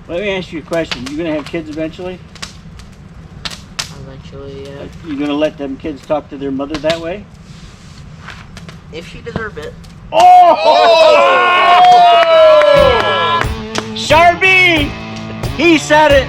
Let me ask you a question. You gonna have kids eventually? Eventually, yeah. You gonna let them kids talk to their mother that way? If she deserved it. Oh! Sharpie! He said it!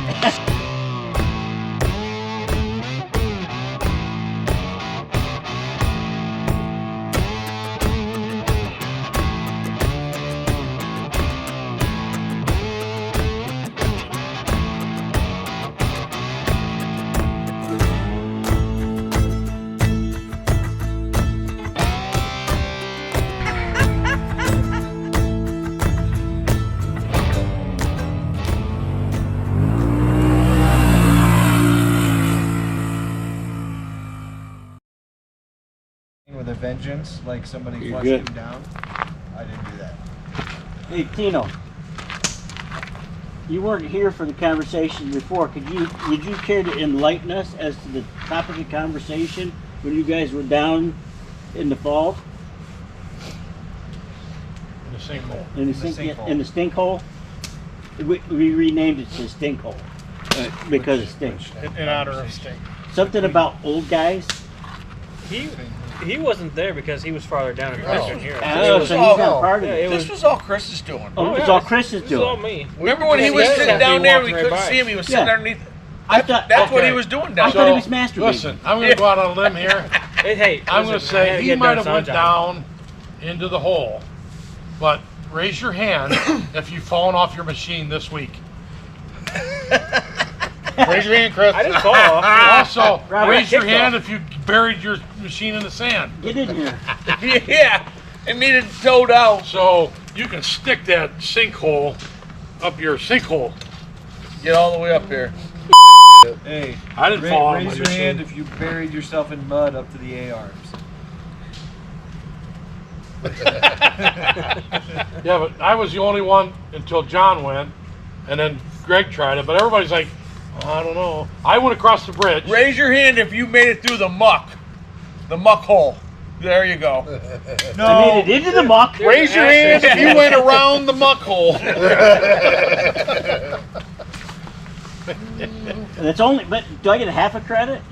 With a vengeance, like somebody You're flushed good. him down. I didn't do that. Hey, Tino. You weren't here for the conversation before. Would you care to enlighten us as to the topic of conversation when you guys were down in the fall? In the sinkhole. In the stink hole? We renamed it to stink hole because it stinks. In honor of Stink. Something about old guys. He wasn't there because he was farther down in Christian here. Oh, so he's not part of it. This was all Chris's doing. Oh, it's all Chris's This was all doing. me. Remember when he was sitting down there, we couldn't see him, he was sitting underneath. That's what he was doing down I thought he was masturbating. Listen, I'm going to go out on a limb here. Hey, I'm going to say he might have went down. down into the hole, but raise your hand if you've fallen off your machine this week. Raise your hand, Chris. I didn't fall off. Also, Robert, raise your kicked hand off. if you buried your machine in the sand. Get in here. Yeah, it needed towed out. So you can stick that sinkhole up your sinkhole. Get all the way up here. Hey, I didn't fall on my raise your machine. hand if you buried yourself in mud up to the A-arms. Yeah, but I was the only one until John went, and then Greg tried it. But everybody's like, oh, I don't know. I went across the bridge. Raise your hand if you made it through the muck hole. There you go. No, I made it into the muck. Raise your hand if you went around the muck hole. That's only. But do I get a half a credit?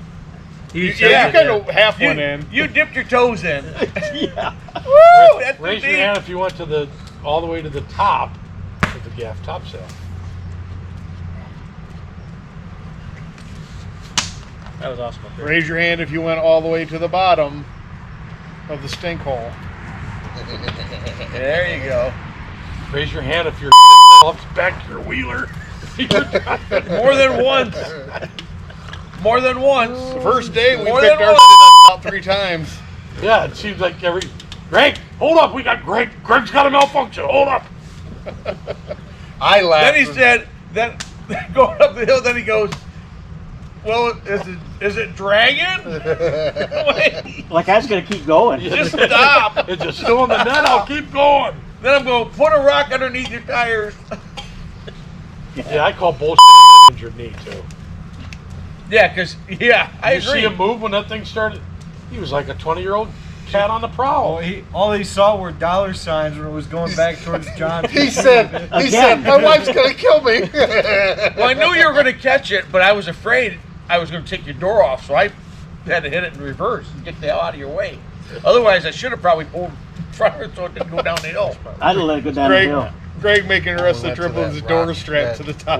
You kind of half went in. You dipped your toes in. Yeah. Woo! That's Raise the your deep. hand if you went to all the way to the top of the gaff topsail. That was awesome. Raise your hand if you went all the way to the bottom of the stink hole. There you go. Raise your hand if you're off the back of your wheeler. More than once. More than once. The first day we More picked than our once. out 3 times. Yeah, it seems like Greg, hold up, we got Greg. Greg's got a malfunction. Hold up. I laughed. Then he said, then going up the hill, then he goes, well, is it dragging? Wait, Like I was gonna keep going. just stop. It's just still in the net. I'll keep going. Then I'm going, put a rock underneath your tires. Yeah, I call bullshit on that injured knee too. Yeah, I You agree. see him move when that thing started? He was like a 20-year-old cat on the prowl. all he saw were dollar signs when it was going back towards John. He said, my wife's gonna kill me. Well, I knew you were going to catch it, but I was afraid I was going to take your door off, so I had to hit it in reverse and get the hell out of your way. Otherwise, I should have probably pulled in front of it so it didn't go down the hill. I'd have let it go down the hill. Greg making the rest of the trip with his door strapped to the top.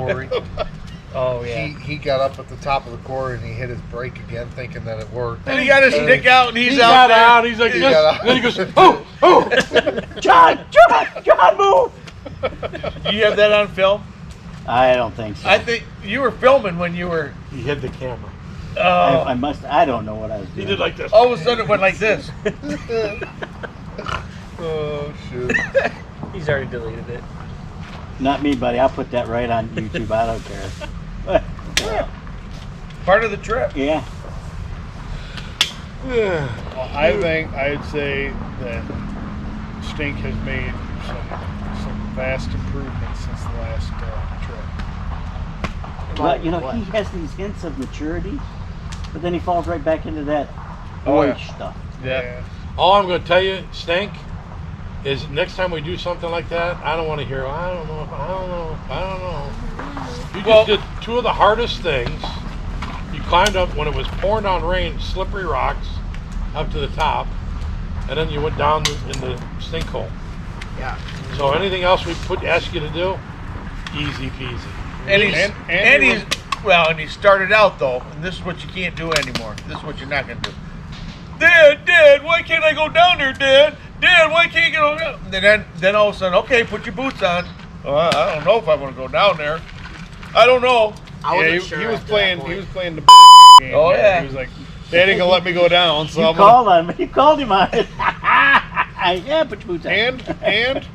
Oh yeah. He got up at the top of the quarry and he hit his brake again, thinking that it worked. And he got his stick out, and He he's got out there. out. He's like, He this. got out. And then he goes, oh. John, move! Do you have that on film? I don't think so. I think you were filming when you were. He hid the camera. I must. I don't know what I was He doing. did like this. All of a sudden, it went like this. Oh, shoot. He's already deleted it. Not me, buddy. I'll put that right on YouTube. I don't care. Part of the trip. Yeah. Well, I'd say that Stink has made some vast improvements since the last trip. But you know, he has these hints of maturity, but then he falls right back into that boyish stuff. Yeah. All I'm going to tell you, Stink, is next time we do something like that, I don't want to hear, I don't know. You Well- just did two of the hardest things. You climbed up when it was pouring down rain, slippery rocks, up to the top, and then you went down in the sinkhole. Yeah. So anything else we ask you to do, easy peasy. And he's And and he started out though, and this is what you can't do anymore. This is what you're not gonna do. Dad, why can't I go down there, Dad, why can't you go down? And then all of a sudden, okay, put your boots on. I don't know if I want to go down there. I don't know. I Yeah, wasn't he, sure he was after playing. that He point. was playing the game. Oh, there. yeah. He was like, "Dad ain't gonna let me go down." So You I'm gonna, called on him. You called him on it. Yeah, put your boots on. and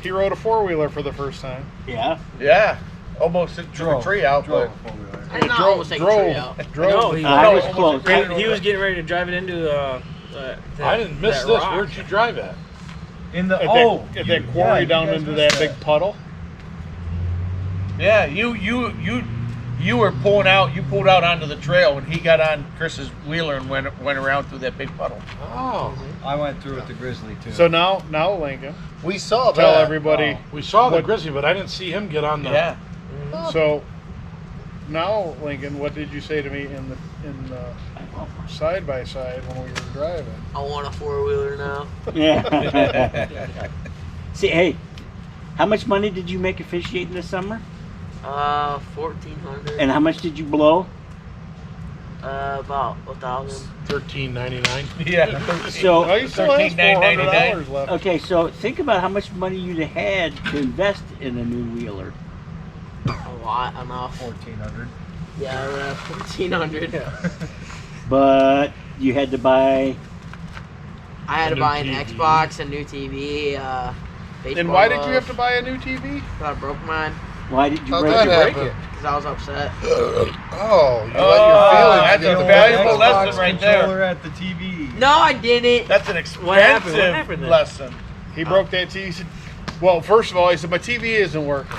he rode a 4-wheeler for the first time. Yeah. Yeah, almost took a tree out, but I not almost take a tree out. No, he, I was almost close. ran he was getting ready to drive it into I didn't miss that this. rock. Where'd you drive at? in the At that quarry down into that big puddle. yeah, you were pulling out. You pulled out onto the trail, and he got on Chris's wheeler and went around through that big puddle. Oh, I went through with the grizzly too. So now Lincoln, we saw that. tell everybody. we saw the What- grizzly, but I didn't see him get on the. Yeah. So now Lincoln, what did you say to me in the side by side when we were driving? I want a 4-wheeler now. Yeah. See, hey, how much money did you make officiating this summer? 1,400. And how much did you blow? About 1,000. $13.99. Yeah. So, Oh, you still have $13,999. $400 left. okay, so think about how much money you'd have had to invest in a new wheeler. A lot, enough. 1,400. Yeah, around 1,400. But you had to buy. I had A to new buy an TV. Xbox, a new TV, baseball And why did you glove. have to buy a new TV? I broke mine Why did you How'd break that it? happen? because I was upset. Oh, you Oh, that's a The valuable Xbox lesson right there. controller at the TV. No, I didn't. That's an What happened? What expensive happened then? lesson. He broke that TV. He said, well, first of all, he said, my TV isn't working.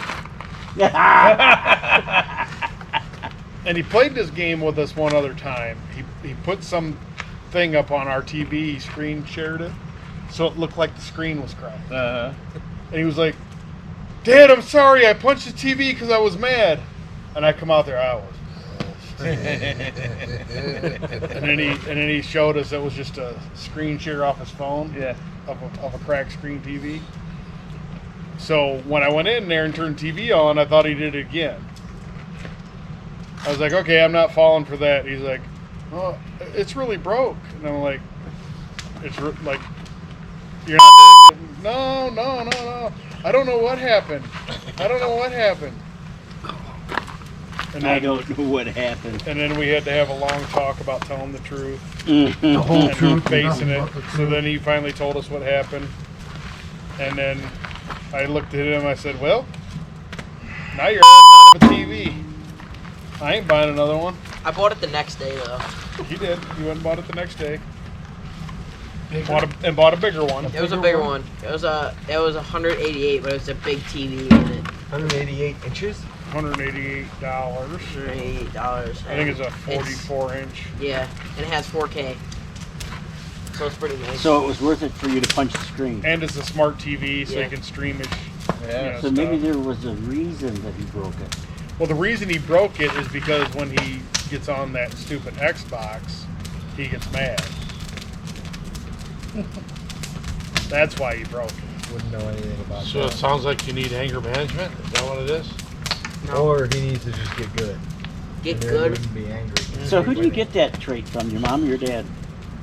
And he played this game with us one other time. He put some thing up on our TV, he screen shared it, so it looked like the screen was cracked. Uh-huh. And he was like, Dad, I'm sorry, I punched the TV because I was mad. And I come out there, I was. And then he showed us it was just a screen share off his phone. Yeah. Of a cracked screen TV. So when I went in there and turned TV on, I thought he did it again. I was like, okay, I'm not falling for that. He's like, oh, it's really broke. And I'm like, like, you're not. No. I don't know what happened. And I then, don't know what happened. and then we had to have a long talk about telling the truth. Mhm. Whole truth, facing it. So then he finally told us what happened. And then I looked at him, I said, well, now you're out of a TV. I ain't buying another one. I bought it the next day though. He did. He went and bought it the next day. Bought a bigger one. It was a bigger one. It was 188, but it was a big TV in it. 188 inches. $188. $188. I think it's a 44-inch. Yeah, and it has 4K. So it's pretty nice. So it was worth it for you to punch the screen. And it's a smart TV, so Yeah. you can stream it. Yeah. So maybe there was a reason that he broke it. Well, the reason he broke it is because when he gets on that stupid Xbox, he gets mad. That's why he broke it. Wouldn't know anything about So it that. sounds like you need anger management. Is that what it is? Or he needs to just get good. Get And then good. He wouldn't be angry. So who do you get that trait from? Your mom or your dad?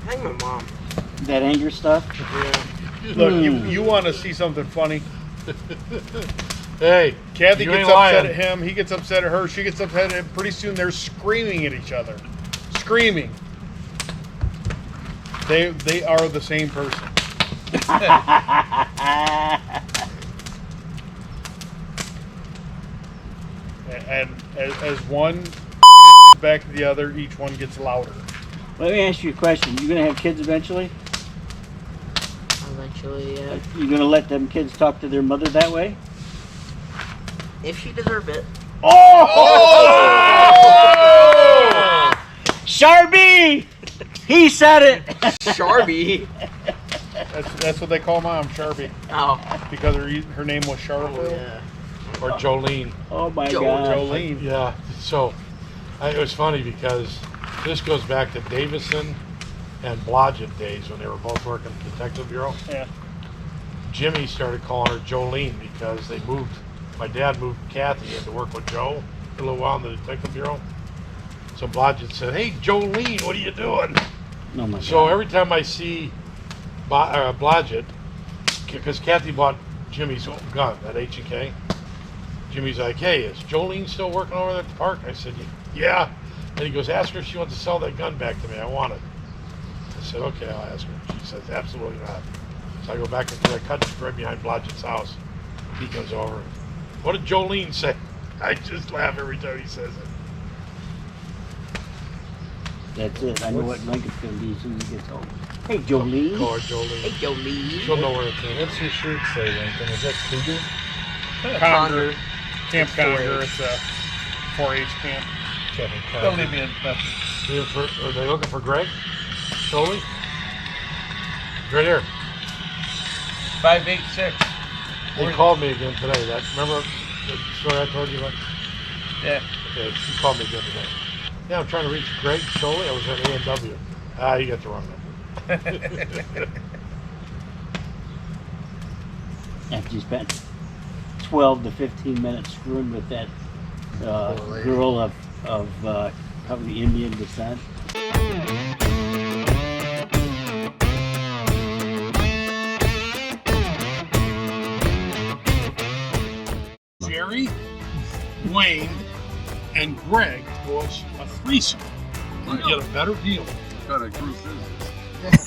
I think my mom. That anger stuff? Yeah. Look, you want to see something funny? Hey, Kathy you gets ain't upset lying. at him. He gets upset at her. She gets upset at him. Pretty soon they're screaming at each other. Screaming. They are the same person. And as one back to the other, each one gets louder. Let me ask you a question. You gonna have kids eventually? Eventually, yeah. You gonna let them kids talk to their mother that way? If she deserved it. Oh! Sharby! He said it! Sharby. That's what they call Mom, Sharpie, Oh. because her name was Charlotte. Yeah. or Jolene. Oh my Joe- God. Jolene. Yeah, so it was funny because this goes back to Davison and Blodgett days when they were both working at the Detective Bureau. Yeah. Jimmy started calling her Jolene because they moved, my dad moved Kathy in to work with Joe for a little while in the Detective Bureau. So Blodgett said, "Hey Jolene, what are you doing?" Oh my So God. every time I see Blodgett, because Kathy bought Jimmy's gun at H&K, Jimmy's like, "Hey, is Jolene still working over there at the park?" I said, "Yeah." And he goes, "Ask her if she wants to sell that gun back to me. I want it." I said, "Okay, I'll ask her." She says, "Absolutely not." So I go back into the cut right behind Blodgett's house. He comes over. "What did Jolene say?" I just laugh every time he says it. That's it. I know what Lincoln's gonna be as soon as he gets home. Hey, Jolene. Call her Hey, Jolene. Jolene. She'll know where it came. What's your shirt say, Lincoln? Is that Cougar? Conger. Camp It's Conger. 4-H. It's a 4-H camp. Kevin Don't Conger. leave me in message. Are they looking for Greg? Solely? Right here. 586. He called me again today. Remember the story I told you about? Yeah. Okay, he called me again today. Yeah, I'm trying to reach Greg Solely. I was at A&W. Ah, you got the wrong number. After you spent 12 to 15 minutes screwing with that Poor lady. girl of probably Indian descent. Jerry, Wayne, and Greg was a threesome. You get a better deal. What kind of group is this?